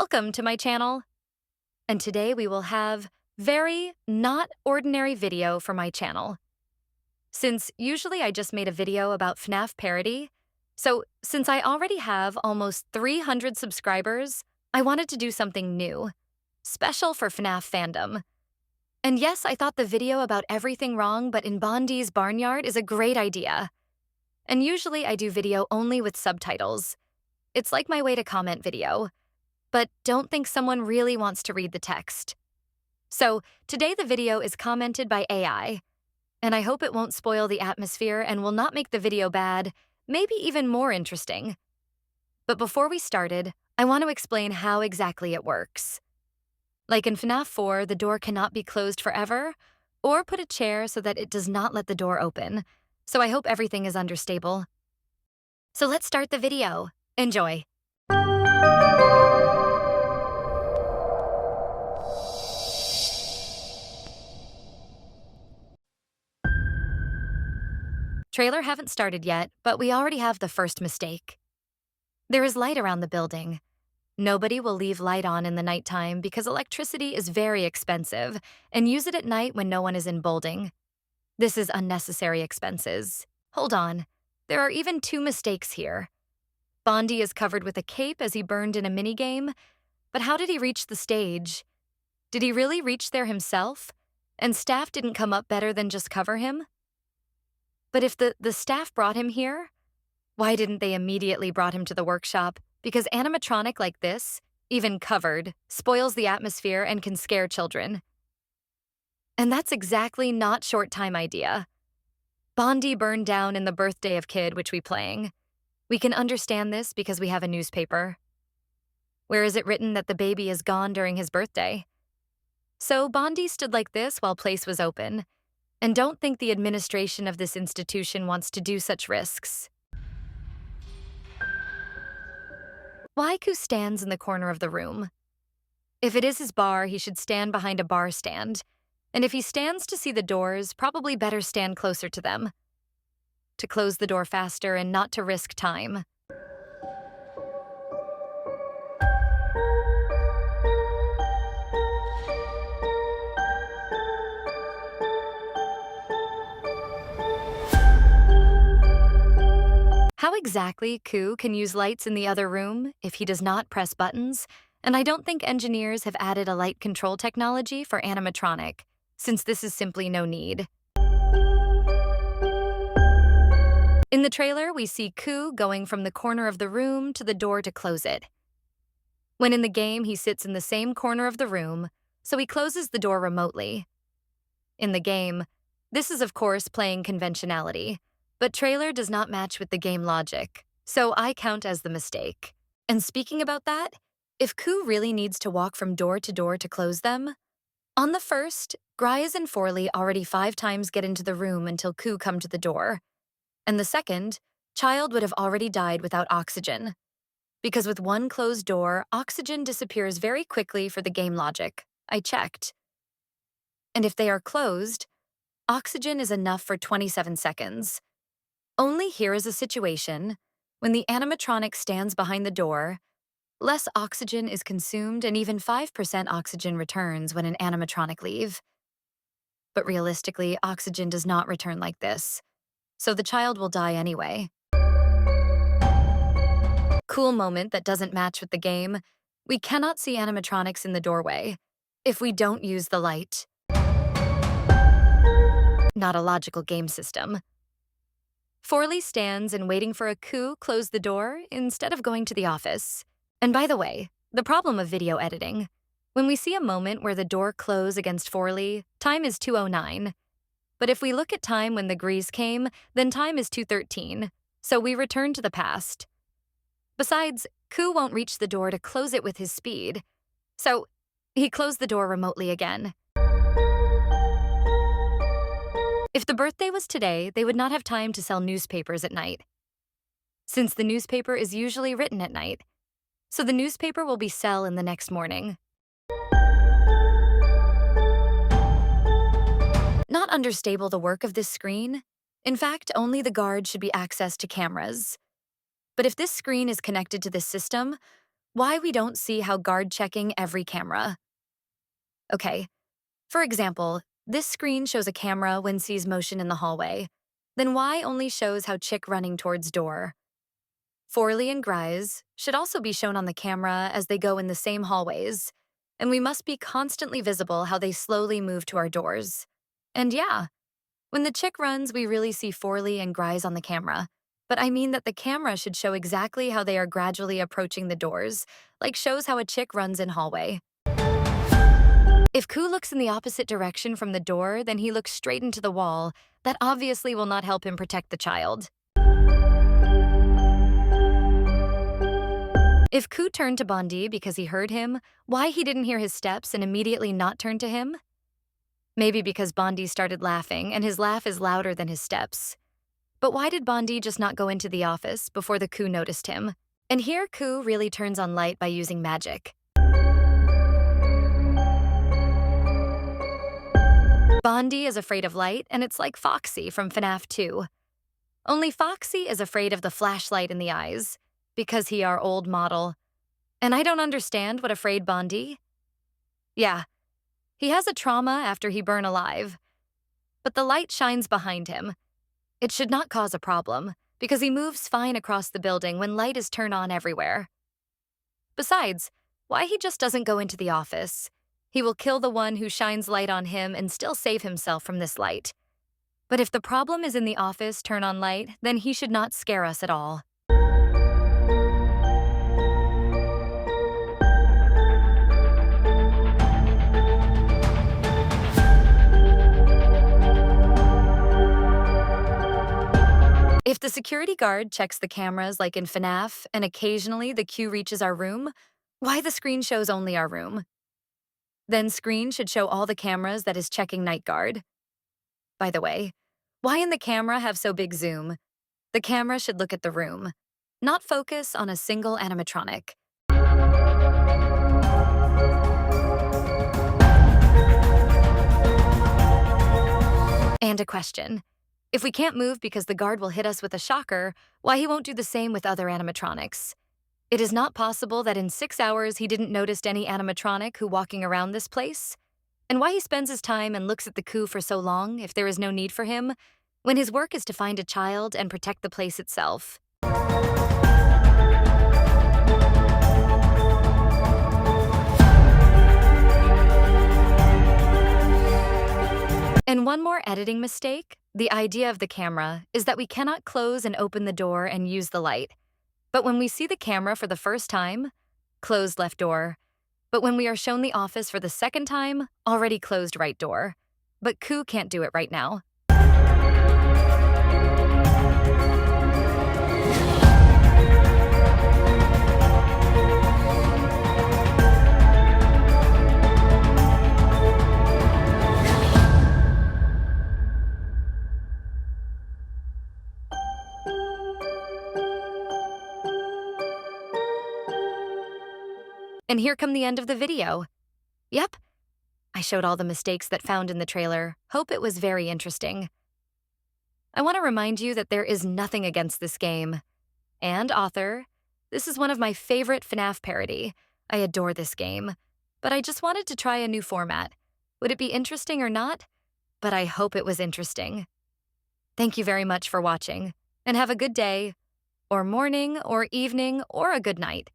Welcome to my channel. And today we will have very not ordinary video for my channel. Since usually I just made a video about FNAF parody, so since I already have almost 300 subscribers, I wanted to do something new, special for FNAF fandom. And yes, I thought the video about everything wrong but in Bondee's Barnyard is a great idea. And usually I do video only with subtitles. It's like my way to comment video. But don't think someone really wants to read the text. So today the video is commented by AI, and I hope it won't spoil the atmosphere and will not make the video bad, maybe even more interesting. But before we started, I want to explain how exactly it works. Like in FNAF 4, the door cannot be closed forever, or put a chair so that it does not let the door open. So I hope everything is understable. So let's start the video. Enjoy. Trailer haven't started yet, but we already have the first mistake. There is light around the building. Nobody will leave light on in the nighttime because electricity is very expensive, and use it at night when no one is in Bodee. This is unnecessary expenses. Hold on, there are even two mistakes here. Bondee is covered with a cape as he burned in a minigame, but how did he reach the stage? Did he really reach there himself? And staff didn't come up better than just cover him? But if the staff brought him here, why didn't they immediately brought him to the workshop? Because animatronic like this, even covered, spoils the atmosphere and can scare children. And that's exactly not short time idea. Bondee burned down in the birthday of kid which we playing. We can understand this because we have a newspaper. Where is it written that the baby is gone during his birthday? So Bondee stood like this while place was open. And don't think the administration of this institution wants to do such risks. Loic stands in the corner of the room. If it is his bar, he should stand behind a bar stand. And if he stands to see the doors, probably better stand closer to them. To close the door faster and not to risk time. How exactly Ku can use lights in the other room if he does not press buttons? And I don't think engineers have added a light control technology for animatronic, since this is simply no need. In the trailer, we see Ku going from the corner of the room to the door to close it. When in the game, he sits in the same corner of the room, so he closes the door remotely. In the game, this is of course playing conventionality. But trailer does not match with the game logic, so I count as the mistake. And speaking about that, if Ku really needs to walk from door to close them, on the first, Grise and Forley already 5 times get into the room until Ku come to the door. And the second, Child would have already died without oxygen. Because with one closed door, oxygen disappears very quickly for the game logic. I checked. And if they are closed, oxygen is enough for 27 seconds. Only here is a situation when the animatronic stands behind the door, less oxygen is consumed and even 5% oxygen returns when an animatronic leave. But realistically, oxygen does not return like this, so the child will die anyway. Cool moment that doesn't match with the game. We cannot see animatronics in the doorway if we don't use the light. Not a logical game system. Forley stands and waiting for a Ku close the door instead of going to the office. And by the way, the problem of video editing. When we see a moment where the door closed against Forley, time is 2:09. But if we look at time when the grise came, then time is 2:13. So we return to the past. Besides, Ku won't reach the door to close it with his speed. So he closed the door remotely again. If the birthday was today, they would not have time to sell newspapers at night, since the newspaper is usually written at night. So the newspaper will be sell in the next morning. Not understable the work of this screen. In fact, only the guard should be access to cameras. But if this screen is connected to this system, why we don't see how guard checking every camera. Okay, for example, this screen shows a camera when sees motion in the hallway. Then why only shows how chick running towards door? Forley and grise should also be shown on the camera as they go in the same hallways, and we must be constantly visible how they slowly move to our doors. And yeah, when the chick runs, we really see Forley and grise on the camera. But I mean that the camera should show exactly how they are gradually approaching the doors, like shows how a chick runs in hallway. If Koo looks in the opposite direction from the door, then he looks straight into the wall. That obviously will not help him protect the child. If Koo turned to Bondee because he heard him, why he didn't hear his steps and immediately not turn to him? Maybe because Bondee started laughing and his laugh is louder than his steps. But why did Bondee just not go into the office before the Koo noticed him? And here Koo really turns on light by using magic. Bondee is afraid of light, and it's like Foxy from FNAF 2. Only Foxy is afraid of the flashlight in the eyes, because he our old model. And I don't understand what afraid Bondee. Yeah, he has a trauma after he burn alive. But the light shines behind him. It should not cause a problem, because he moves fine across the building when light is turned on everywhere. Besides, why he just doesn't go into the office? He will kill the one who shines light on him and still save himself from this light. But if the problem is in the office turn on light, then he should not scare us at all. If the security guard checks the cameras like in FNAF and occasionally the cue reaches our room, why the screen shows only our room? Then screen should show all the cameras that is checking night guard. By the way, why in the camera have so big zoom? The camera should look at the room, not focus on a single animatronic. And a question. If we can't move because the guard will hit us with a shocker, why he won't do the same with other animatronics? It is not possible that in 6 hours he didn't notice any animatronic who walking around this place? And why he spends his time and looks at the Koo for so long if there is no need for him, when his work is to find a child and protect the place itself? And one more editing mistake, the idea of the camera, is that we cannot close and open the door and use the light. But when we see the camera for the first time, closed left door. But when we are shown the office for the second time, already closed right door. But Koo can't do it right now. And here come the end of the video. Yep, I showed all the mistakes that found in the trailer. Hope it was very interesting. I want to remind you that there is nothing against this game. And author, this is one of my favorite FNAF parody. I adore this game. But I just wanted to try a new format. Would it be interesting or not? But I hope it was interesting. Thank you very much for watching, and have a good day, or morning, or evening, or a good night.